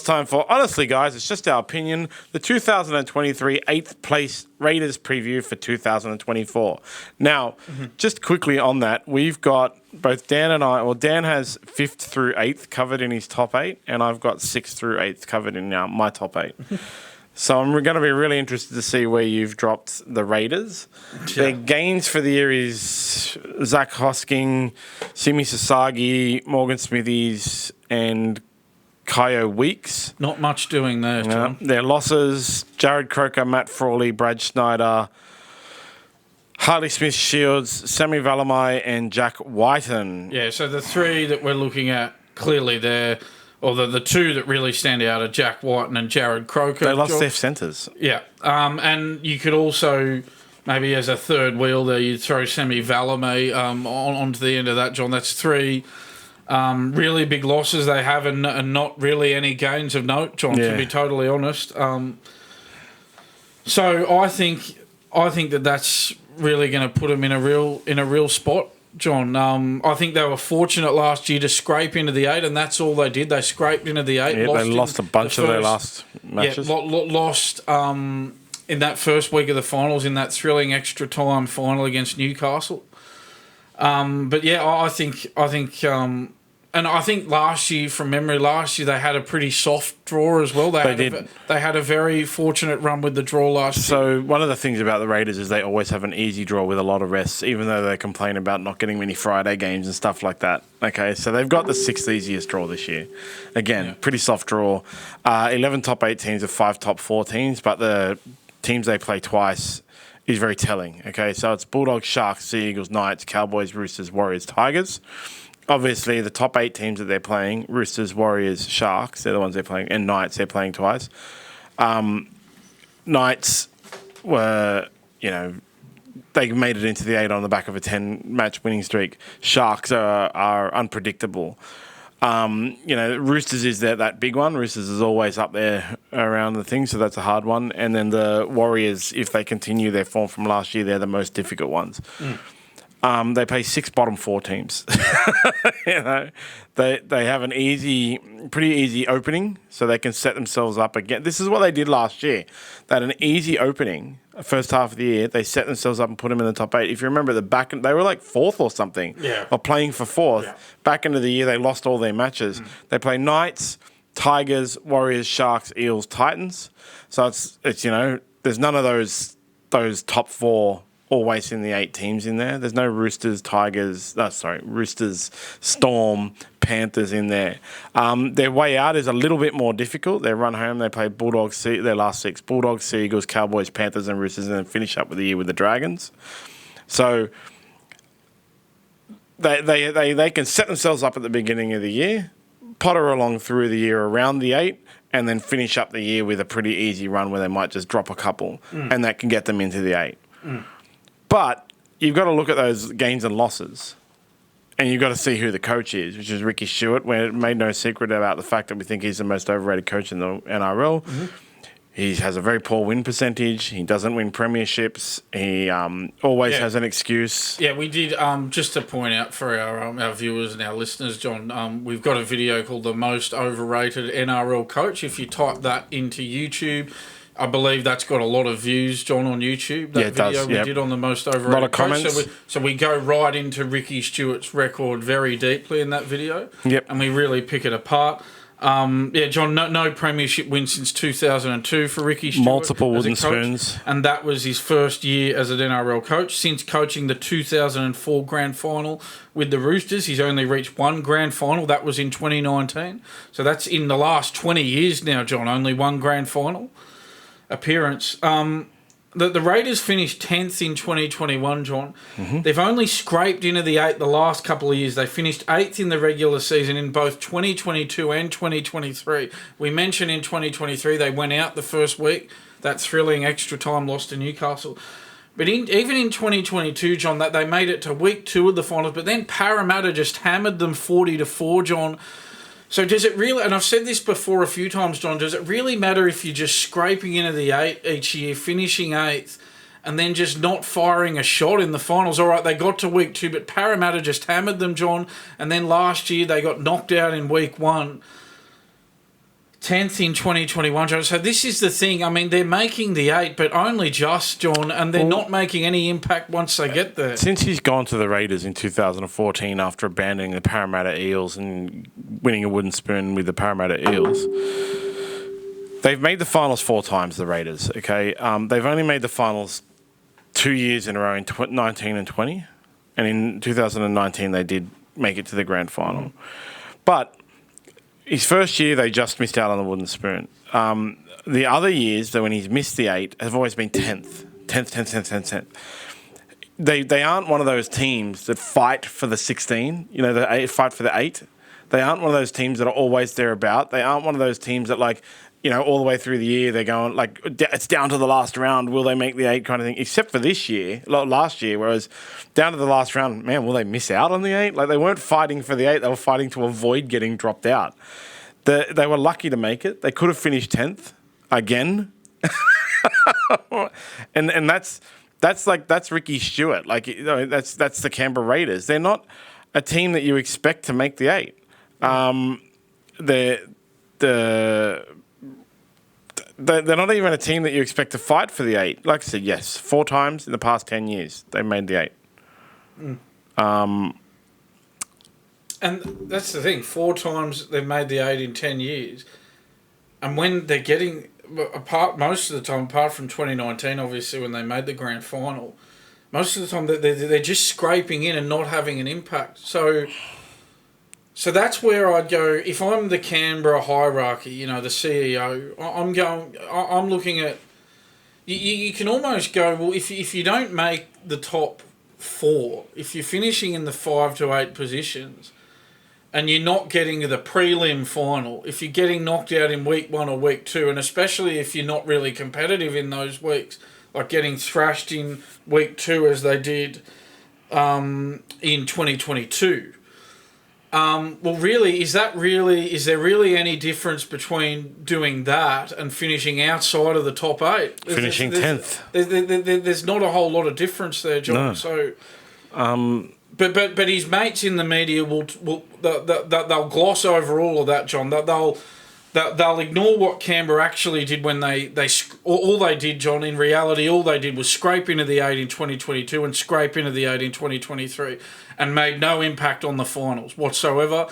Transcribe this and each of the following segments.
it's time for, honestly, guys, it's just our opinion, the 2023 8th place Raiders preview for 2024. Now, just quickly on that, we've got both Dan and I, well, Dan has 5th through 8th covered in his top 8, and I've got 6th through 8th covered in my top 8. So I'm going to be really interested to see where you've dropped the Raiders. Yeah. Their gains for the year is Zach Hosking, Simi Sasagi, Morgan Smithies, and Kyo Weeks. Not much doing there, John. Their losses, Jared Croker, Matt Frawley, Brad Schneider, Harley Smith-Shields, Sammy Valamai, and Jack Whiten. Yeah, so the three that we're looking at clearly there, or the two that really stand out are Jack Whiten and Jared Croker. They lost their centres. Yeah, and you could also, maybe as a third wheel there, you'd throw Sammy Valamai onto the end of that, John. That's three really big losses they have and not really any gains of note, John, to be totally honest. So I think that's really going to put them in a real spot, John. I think they were fortunate last year to scrape into the 8, and that's all they did. They scraped into the 8. Yeah, they lost a bunch of their last matches. Yeah, lost in that first week of the finals in that thrilling extra time final against Newcastle. But yeah, I think, and I think last year, from memory, they had a pretty soft draw as well. They did. They had a very fortunate run with the draw last year. So one of the things about the Raiders is they always have an easy draw with a lot of rests, even though they complain about not getting many Friday games and stuff like that. Okay, so they've got the 6th easiest draw this year. Again, pretty soft draw. 11 top 8 teams of 5 top 4 teams, but the teams they play twice is very telling. Okay, so it's Bulldogs, Sharks, Sea Eagles, Knights, Cowboys, Roosters, Warriors, Tigers. Obviously, the top 8 teams that they're playing, Roosters, Warriors, Sharks, they're the ones they're playing, and Knights, they're playing twice. Knights were, they made it into the 8 on the back of a 10-match winning streak. Sharks are unpredictable. Roosters is that big one. Roosters is always up there around the thing, so that's a hard one. And then the Warriors, if they continue their form from last year, they're the most difficult ones. They play 6 bottom 4 teams. They have an pretty easy opening, so they can set themselves up again. This is what they did last year. They had an easy opening, first half of the year. They set themselves up and put them in the top 8. If you remember, they were like 4th or something, or playing for 4th. Yeah. Back into the year, they lost all their matches. They play Knights, Tigers, Warriors, Sharks, Eels, Titans. So it's there's none of those top 4 always in the 8 teams in there. There's no Roosters, Storm, Panthers in there. Their way out is a little bit more difficult. Their run home, they play Bulldogs, their last 6, Bulldogs, Sea Eagles, Cowboys, Panthers and Roosters, and then finish up with the year with the Dragons. So they can set themselves up at the beginning of the year, potter along through the year around the 8, and then finish up the year with a pretty easy run where they might just drop a couple, and that can get them into the 8. But you've got to look at those gains and losses, and you've got to see who the coach is, which is Ricky Stewart. We made no secret about the fact that we think he's the most overrated coach in the NRL. He has a very poor win percentage. He doesn't win premierships. He always has an excuse. Yeah, we did. Just to point out for our viewers and our listeners, John, we've got a video called "The Most Overrated NRL Coach." If you type that into YouTube, I believe that's got a lot of views, John, on YouTube. That video we did on the most overrated. A lot of comments. So we go right into Ricky Stewart's record very deeply in that video. Yep. And we really pick it apart. John, no premiership win since 2002 for Ricky Stewart. Multiple wooden spoons. And that was his first year as an NRL coach. Since coaching the 2004 grand final with the Roosters, he's only reached 1 grand final. That was in 2019. So that's in the last 20 years now, John, only 1 grand final appearance. The Raiders finished 10th in 2021, John. They've only scraped into the 8 the last couple of years. They finished 8th in the regular season in both 2022 and 2023. We mentioned in 2023 they went out the first week, that thrilling extra time loss to Newcastle. But even in 2022, John, that they made it to week 2 of the finals, but then Parramatta just hammered them 40-4, John. So does it really, and I've said this before a few times, John, does it really matter if you're just scraping into the 8 each year, finishing 8th, and then just not firing a shot in the finals? All right, they got to week 2, but Parramatta just hammered them, John, and then last year they got knocked out in week 1. 10th in 2021, John. So this is the thing. I mean, they're making the 8, but only just, John, and they're not making any impact once they get there. Since he's gone to the Raiders in 2014 after abandoning the Parramatta Eels and winning a wooden spoon with the Parramatta Eels, they've made the finals 4 times, the Raiders, okay? They've only made the finals 2 years in a row in 19 and 20, and in 2019 they did make it to the grand final. But his first year, they just missed out on the wooden spoon. The other years, though, when he's missed the 8, have always been 10th. They aren't one of those teams that fight for the 16, the 8, fight for the 8. They aren't one of those teams that are always thereabout. They aren't one of those teams that, all the way through the year, they're going, it's down to the last round, will they make the 8 kind of thing, except for this year, last year, whereas down to the last round, man, will they miss out on the 8? They weren't fighting for the 8, they were fighting to avoid getting dropped out. They were lucky to make it. They could have finished 10th again. and that's Ricky Stewart. That's the Canberra Raiders. They're not a team that you expect to make the 8. They're not even a team that you expect to fight for the 8. Like I said, yes, 4 times in the past 10 years they made the 8. And that's the thing. 4 times they've made the 8 in 10 years. And when they're getting, most of the time, apart from 2019, obviously, when they made the grand final, most of the time they're just scraping in and not having an impact. So that's where I'd go. If I'm the Canberra hierarchy, the CEO, I'm looking at, you can almost go, well, if you don't make the top 4, if you're finishing in the 5 to 8 positions, and you're not getting to the prelim final, if you're getting knocked out in week 1 or week 2, and especially if you're not really competitive in those weeks, like getting thrashed in week 2 as they did in 2022, well, really, is there really any difference between doing that and finishing outside of the top 8? Finishing 10th. There's not a whole lot of difference there, John. No. So, but his mates in the media they'll gloss over all of that, John. They'll ignore what Canberra actually did when all they did, John. In reality, all they did was scrape into the 8 in 2022 and scrape into the 8 in 2023, and made no impact on the finals whatsoever.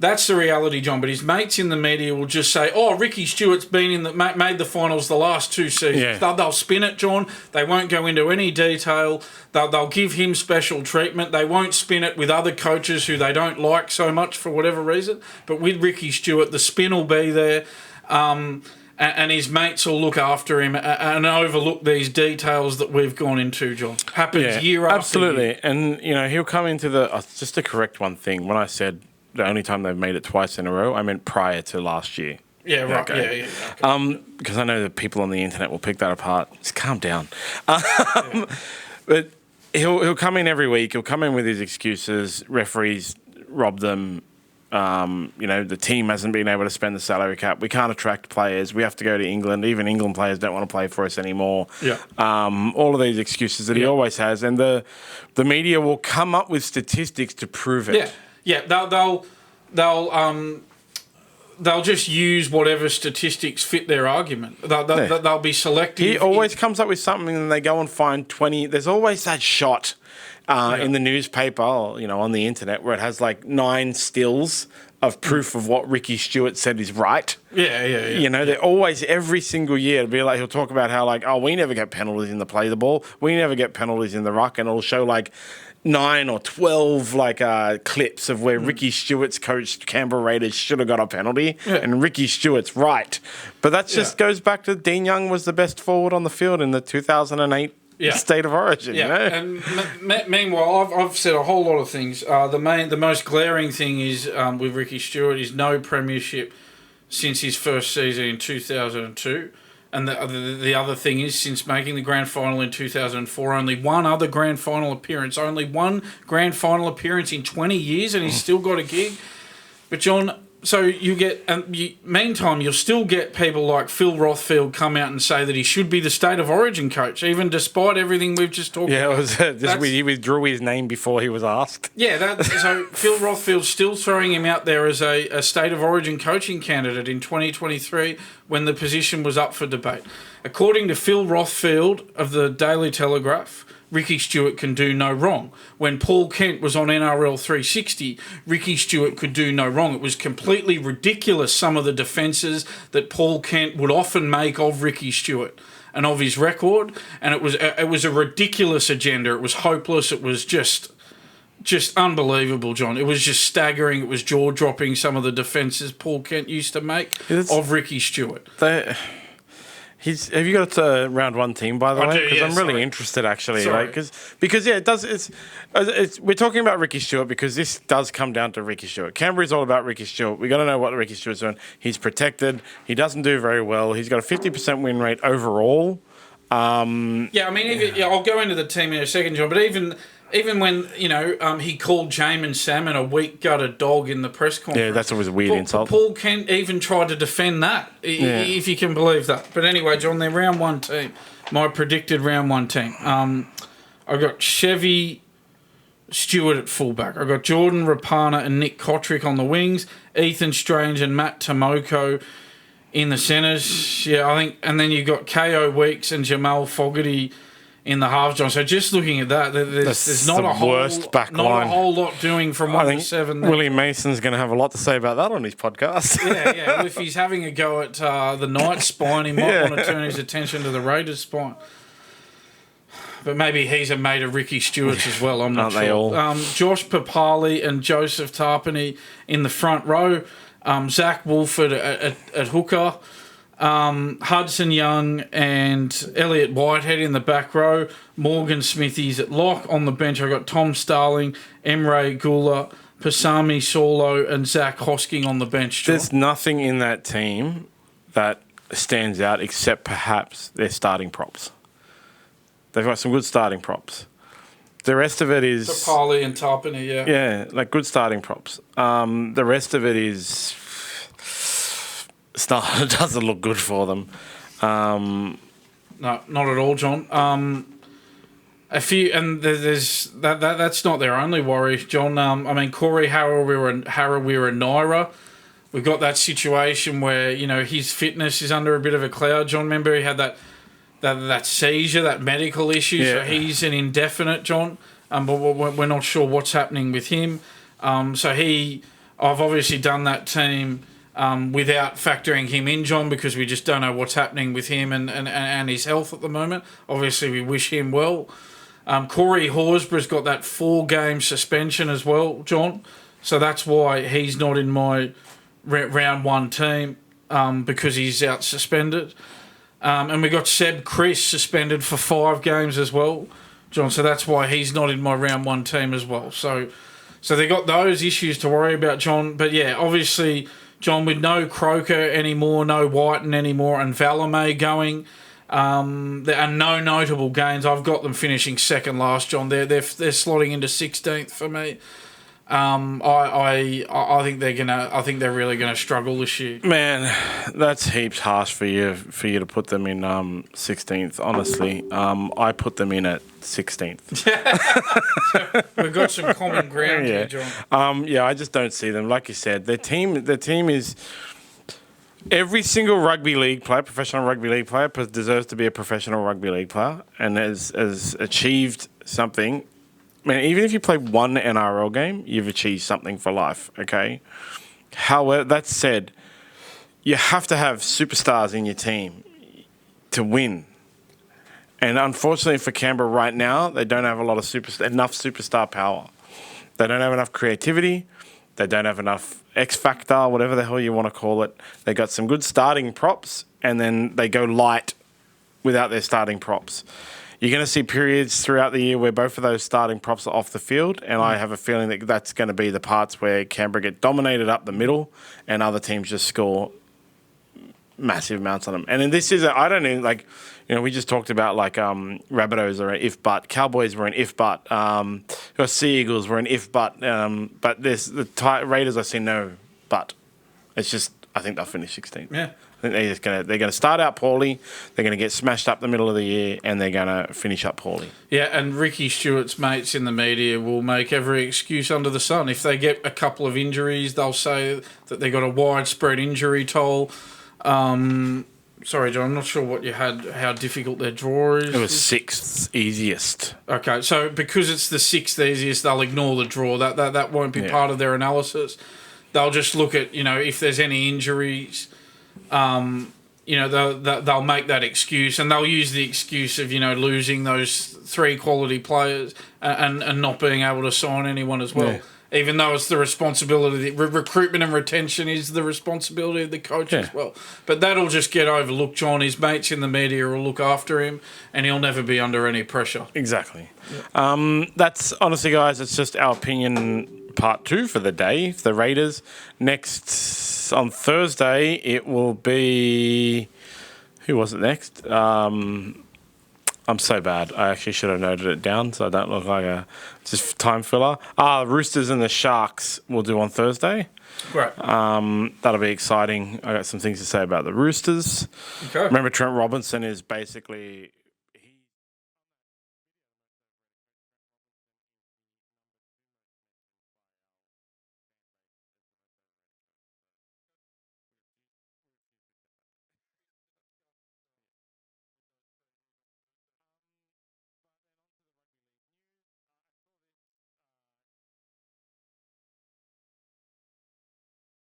That's the reality, John. But his mates in the media will just say, "Oh, Ricky Stewart's made the finals the last 2 seasons." Yeah. They'll spin it, John. They won't go into any detail. They'll give him special treatment. They won't spin it with other coaches who they don't like so much for whatever reason. But with Ricky Stewart, the spin will be there, and his mates will look after him and overlook these details that we've gone into, John. Happens year after year. And he'll come into just to correct one thing. When I said the only time they've made it twice in a row, I meant prior to last year. Yeah, right. Okay. Yeah. Okay. Because I know that people on the internet will pick that apart. Just calm down. But he'll come in every week. He'll come in with his excuses. Referees rob them. The team hasn't been able to spend the salary cap. We can't attract players. We have to go to England. Even England players don't want to play for us anymore. Yeah. All of these excuses that he always has, and the media will come up with statistics to prove it. Yeah. Yeah, they'll just use whatever statistics fit their argument. They'll be selective. He always comes up with something, and they go and find 20. There's always that shot in the newspaper, on the internet, where it has 9 stills of proof of what Ricky Stewart said is right. Yeah. They're always, every single year, it'll be he'll talk about how we never get penalties in the play the ball. We never get penalties in the ruck, and it'll show 9 or 12 clips of where Ricky Stewart's coached Canberra Raiders should have got a penalty, and Ricky Stewart's right. But that just goes back to Dean Young was the best forward on the field in the 2008 State of Origin. Yeah, and meanwhile, I've said a whole lot of things. The most glaring thing is with Ricky Stewart is no premiership since his first season in 2002. And the other thing is, since making the grand final in 2004, only one other grand final appearance. Only one grand final appearance in 20 years, and he's still got a gig. But, John, So you get, meantime, you'll still get people like Phil Rothfield come out and say that he should be the State of Origin coach, even despite everything we've just talked about. Yeah, it was he withdrew his name before he was asked. Yeah, so Phil Rothfield's still throwing him out there as a State of Origin coaching candidate in 2023 when the position was up for debate. According to Phil Rothfield of the Daily Telegraph, Ricky Stewart can do no wrong. When Paul Kent was on NRL 360, Ricky Stewart could do no wrong. It was completely ridiculous, some of the defences that Paul Kent would often make of Ricky Stewart and of his record. And it was a ridiculous agenda. It was hopeless. It was just unbelievable, John. It was just staggering. It was jaw-dropping, some of the defences Paul Kent used to make of Ricky Stewart. Have you got a round one team, by the way? Because I'm really interested, actually. Because it does. We're talking about Ricky Stewart because this does come down to Ricky Stewart. Canberra is all about Ricky Stewart. We got to know what Ricky Stewart's doing. He's protected. He doesn't do very well. He's got a 50% win rate overall. I'll go into the team in a second, John. But even when, he called Jamin Salmon a weak-gutted dog in the press conference. Yeah, that's always a weird insult. Paul Kent even tried to defend that, if you can believe that. But anyway, John, they're round one team. My predicted round one team. I got Chevy Stewart at fullback. I got Jordan Rapana and Nick Kotrick on the wings. Ethan Strange and Matt Tomoko in the centres. Yeah, I think. And then you got Ko Weeks and Jamal Fogarty in the halves, John. So just looking at that, there's not a whole lot doing from 1 to 7. Willie Mason's going to have a lot to say about that on his podcast. Yeah. Well, if he's having a go at the Knights spine, he might want to turn his attention to the Raiders spine. But maybe he's a mate of Ricky Stewart's as well. I'm not sure. They all? Josh Papali and Joseph Tarpany in the front row. Zach Wolford at hooker. Hudson Young and Elliot Whitehead in the back row. Morgan Smithies at lock. On the bench, I've got Tom Starling, Emre Gula, Pasami Solo, and Zach Hosking on the bench. John. There's nothing in that team that stands out except perhaps their starting props. They've got some good starting props. The rest of it is... Papali and Tarpany, yeah. Yeah, like good starting props. The rest of it is... It doesn't look good for them. No, not at all, John. A few, and there's that's not their only worry, John. Corey Harawira and Naira. We've got that situation where his fitness is under a bit of a cloud. John, remember he had that seizure, that medical issue, so he's an indefinite, John. But we're not sure what's happening with him. I've obviously done that team. Without factoring him in, John, because we just don't know what's happening with him and his health at the moment. Obviously, we wish him well. Corey Horsburgh's got that 4-game suspension as well, John. So that's why he's not in my round one team because he's out suspended. And we got Seb Chris suspended for 5 games as well, John. So that's why he's not in my round one team as well. So they got those issues to worry about, John. But yeah, obviously... John, with no Croker anymore, no Whiten anymore, and Valame going, there are no notable gains. I've got them finishing second last, John. They're slotting into 16th for me. I think they're gonna. I think they're really gonna struggle this year. Man, that's heaps harsh for you to put them in 16th. Honestly, I put them in at 16th. We've got some common ground here, John. I just don't see them. Like you said, their team is. Every single professional rugby league player, deserves to be a professional rugby league player and has achieved something. Man, even if you play one NRL game, you've achieved something for life, okay? However, that said, you have to have superstars in your team to win. And unfortunately for Canberra right now, they don't have a lot of enough superstar power. They don't have enough creativity. They don't have enough X factor, whatever the hell you want to call it. They got some good starting props, and then they go light without their starting props. You're going to see periods throughout the year where both of those starting props are off the field, and I have a feeling that that's going to be the parts where Canberra get dominated up the middle and other teams just score massive amounts on them. And then this is, we just talked about Rabbitohs are an if but, Cowboys were an if but, Sea Eagles were an if but there's the Raiders I see no but. It's just I think they'll finish 16th. Yeah. I think they're gonna start out poorly. They're gonna get smashed up the middle of the year, and they're gonna finish up poorly. Yeah, and Ricky Stewart's mates in the media will make every excuse under the sun. If they get a couple of injuries, they'll say that they got a widespread injury toll. Sorry, John, I'm not sure what you had, how difficult their draw is. It was 6th easiest. Okay, so because it's the 6th easiest, they'll ignore the draw. That won't be part of their analysis. They'll just look at, if there's any injuries, they'll make that excuse, and they'll use the excuse of, losing those 3 quality players and not being able to sign anyone as well. Yeah. Even though it's the responsibility, recruitment and retention is the responsibility of the coach as well. But that'll just get overlooked, John. His mates in the media will look after him, and he'll never be under any pressure. Exactly. Yeah. That's, honestly, guys, it's just our opinion part 2 for the day for the Raiders. Next, on Thursday, it will be... Who was it next? I'm so bad. I actually should have noted it down so I don't look like a just time filler. Roosters and the Sharks we'll do on Thursday. Right. That'll be exciting. I got some things to say about the Roosters. Okay. Remember, Trent Robinson is basically